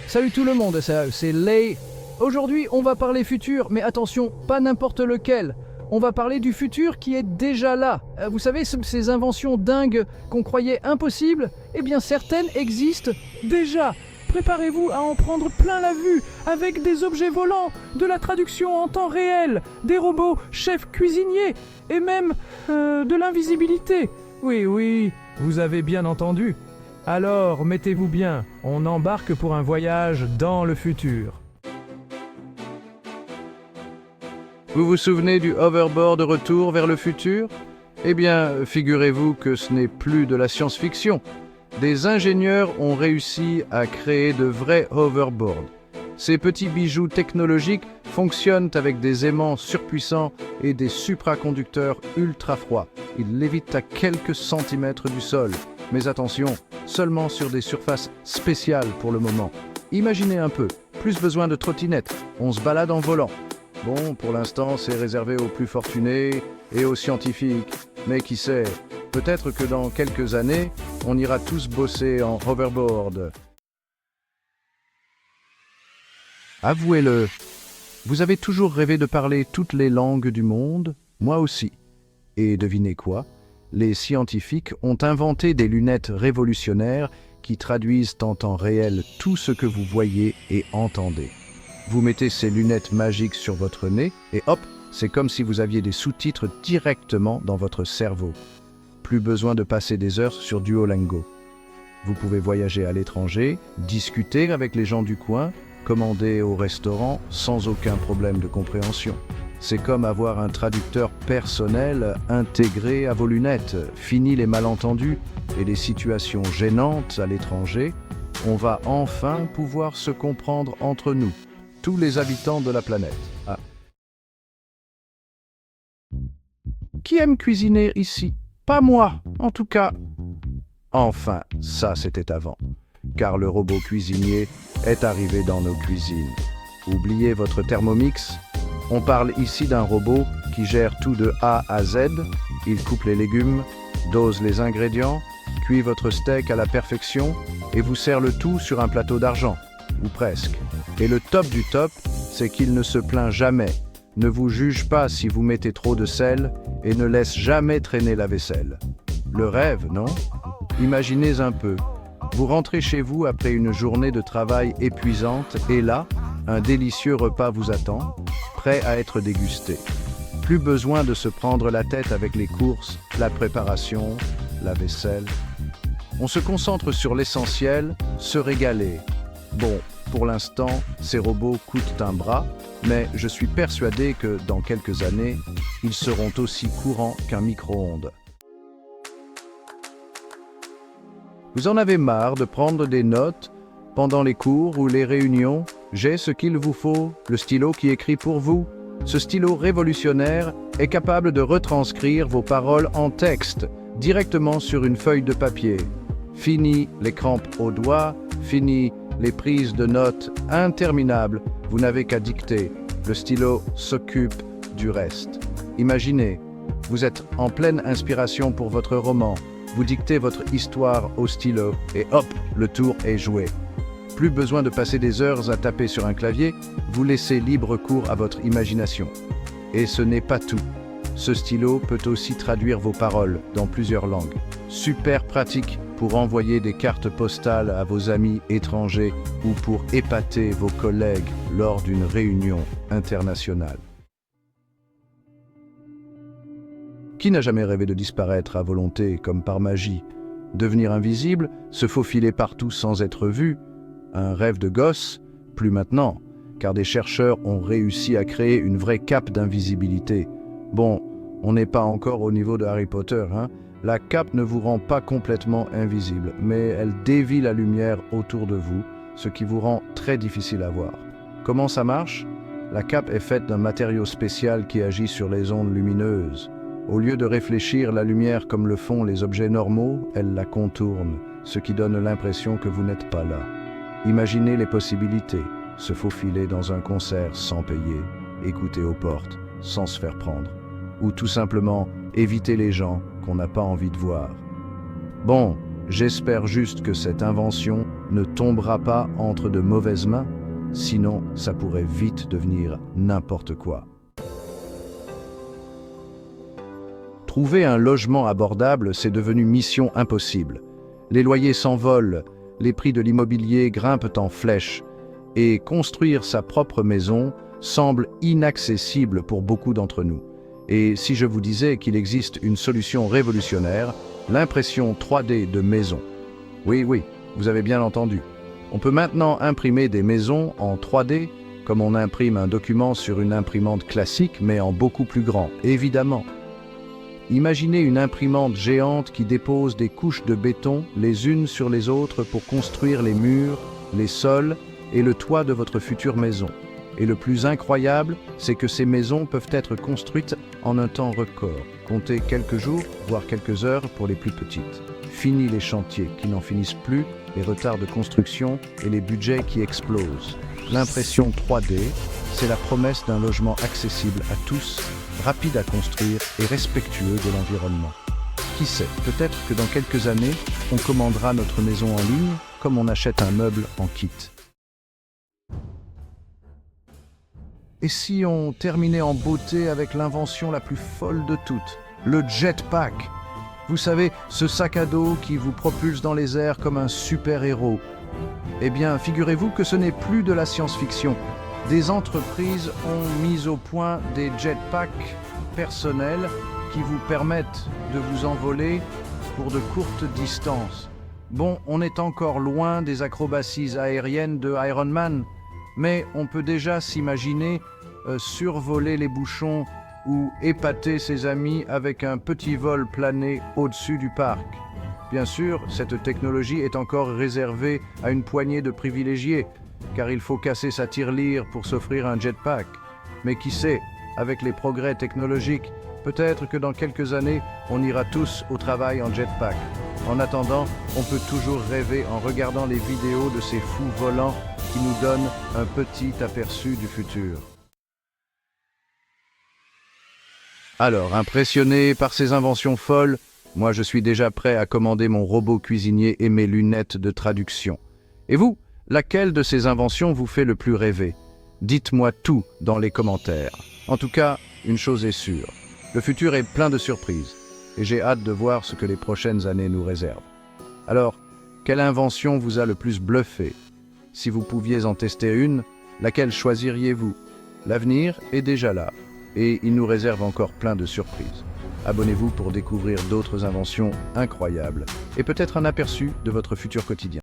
Salut tout le monde, c'est Lay. Aujourd'hui, on va parler futur, mais attention, pas n'importe lequel. On va parler du futur qui est déjà là. Vous savez, ces inventions dingues qu'on croyait impossibles, eh bien certaines existent déjà. Préparez-vous à en prendre plein la vue, avec des objets volants, de la traduction en temps réel, des robots chefs cuisiniers, et même de l'invisibilité. Oui, vous avez bien entendu. Alors, mettez-vous bien, on embarque pour un voyage dans le futur. Vous vous souvenez du hoverboard Retour vers le futur? Eh bien, figurez-vous que ce n'est plus de la science-fiction. Des ingénieurs ont réussi à créer de vrais hoverboards. Ces petits bijoux technologiques fonctionnent avec des aimants surpuissants et des supraconducteurs ultra froids. Ils lévitent à quelques centimètres du sol. Mais attention, seulement sur des surfaces spéciales pour le moment. Imaginez un peu, plus besoin de trottinettes, on se balade en volant. Bon, pour l'instant, c'est réservé aux plus fortunés et aux scientifiques. Mais qui sait, peut-être que dans quelques années, on ira tous bosser en hoverboard. Avouez-le, vous avez toujours rêvé de parler toutes les langues du monde? Moi aussi. Et devinez quoi? Les scientifiques ont inventé des lunettes révolutionnaires qui traduisent en temps réel tout ce que vous voyez et entendez. Vous mettez ces lunettes magiques sur votre nez et hop, c'est comme si vous aviez des sous-titres directement dans votre cerveau. Plus besoin de passer des heures sur Duolingo. Vous pouvez voyager à l'étranger, discuter avec les gens du coin, commander au restaurant sans aucun problème de compréhension. C'est comme avoir un traducteur personnel intégré à vos lunettes. Fini les malentendus et les situations gênantes à l'étranger. On va enfin pouvoir se comprendre entre nous, tous les habitants de la planète. Ah. Qui aime cuisiner ici? Pas moi, en tout cas. Enfin, ça c'était avant, car le robot cuisinier est arrivé dans nos cuisines. Oubliez votre Thermomix. On parle ici d'un robot qui gère tout de A à Z. Il coupe les légumes, dose les ingrédients, cuit votre steak à la perfection et vous sert le tout sur un plateau d'argent, ou presque. Et le top du top, c'est qu'il ne se plaint jamais, ne vous juge pas si vous mettez trop de sel et ne laisse jamais traîner la vaisselle. Le rêve, non? Imaginez un peu. Vous rentrez chez vous après une journée de travail épuisante et là, un délicieux repas vous attend, prêt à être dégusté. Plus besoin de se prendre la tête avec les courses, la préparation, la vaisselle. On se concentre sur l'essentiel, se régaler. Bon, pour l'instant, ces robots coûtent un bras, mais je suis persuadé que dans quelques années, ils seront aussi courants qu'un micro-ondes. Vous en avez marre de prendre des notes pendant les cours ou les réunions? J'ai ce qu'il vous faut, le stylo qui écrit pour vous. Ce stylo révolutionnaire est capable de retranscrire vos paroles en texte, directement sur une feuille de papier. Fini les crampes aux doigts, fini les prises de notes interminables, vous n'avez qu'à dicter. Le stylo s'occupe du reste. Imaginez, vous êtes en pleine inspiration pour votre roman, vous dictez votre histoire au stylo et hop, le tour est joué. Plus besoin de passer des heures à taper sur un clavier, vous laissez libre cours à votre imagination. Et ce n'est pas tout. Ce stylo peut aussi traduire vos paroles dans plusieurs langues. Super pratique pour envoyer des cartes postales à vos amis étrangers ou pour épater vos collègues lors d'une réunion internationale. Qui n'a jamais rêvé de disparaître à volonté comme par magie? Devenir invisible, se faufiler partout sans être vu? Un rêve de gosse? Plus maintenant, car des chercheurs ont réussi à créer une vraie cape d'invisibilité. Bon, on n'est pas encore au niveau de Harry Potter, hein? La cape ne vous rend pas complètement invisible, mais elle dévie la lumière autour de vous, ce qui vous rend très difficile à voir. Comment ça marche? La cape est faite d'un matériau spécial qui agit sur les ondes lumineuses. Au lieu de réfléchir la lumière comme le font les objets normaux, elle la contourne, ce qui donne l'impression que vous n'êtes pas là. Imaginez les possibilités, se faufiler dans un concert sans payer, écouter aux portes sans se faire prendre, ou tout simplement éviter les gens qu'on n'a pas envie de voir. Bon, J'espère juste que cette invention ne tombera pas entre de mauvaises mains, sinon ça pourrait vite devenir n'importe quoi. Trouver un logement abordable, c'est devenu mission impossible. Les loyers s'envolent, les prix de l'immobilier grimpent en flèche, et construire sa propre maison semble inaccessible pour beaucoup d'entre nous. Et si je vous disais qu'il existe une solution révolutionnaire, l'impression 3D de maison. Oui, vous avez bien entendu. On peut maintenant imprimer des maisons en 3D, comme on imprime un document sur une imprimante classique, mais en beaucoup plus grand, évidemment. Imaginez une imprimante géante qui dépose des couches de béton les unes sur les autres pour construire les murs, les sols et le toit de votre future maison. Et le plus incroyable, c'est que ces maisons peuvent être construites en un temps record. Comptez quelques jours, voire quelques heures pour les plus petites. Fini les chantiers qui n'en finissent plus, les retards de construction et les budgets qui explosent. L'impression 3D, c'est la promesse d'un logement accessible à tous, rapide à construire et respectueux de l'environnement. Qui sait, peut-être que dans quelques années, on commandera notre maison en ligne comme on achète un meuble en kit. Et si on terminait en beauté avec l'invention la plus folle de toutes, le jetpack? Vous savez, ce sac à dos qui vous propulse dans les airs comme un super-héros. Eh bien, figurez-vous que ce n'est plus de la science-fiction. Des entreprises ont mis au point des jetpacks personnels qui vous permettent de vous envoler pour de courtes distances. Bon, on est encore loin des acrobaties aériennes de Iron Man, mais on peut déjà s'imaginer survoler les bouchons ou épater ses amis avec un petit vol plané au-dessus du parc. Bien sûr, cette technologie est encore réservée à une poignée de privilégiés, car il faut casser sa tirelire pour s'offrir un jetpack. Mais qui sait, avec les progrès technologiques, peut-être que dans quelques années, on ira tous au travail en jetpack. En attendant, on peut toujours rêver en regardant les vidéos de ces fous volants qui nous donnent un petit aperçu du futur. Alors, impressionné par ces inventions folles, moi je suis déjà prêt à commander mon robot cuisinier et mes lunettes de traduction. Et vous, laquelle de ces inventions vous fait le plus rêver? Dites-moi tout dans les commentaires. En tout cas, une chose est sûre, le futur est plein de surprises, et j'ai hâte de voir ce que les prochaines années nous réservent. Alors, quelle invention vous a le plus bluffé? Si vous pouviez en tester une, laquelle choisiriez-vous? L'avenir est déjà là, et il nous réserve encore plein de surprises. Abonnez-vous pour découvrir d'autres inventions incroyables, et peut-être un aperçu de votre futur quotidien.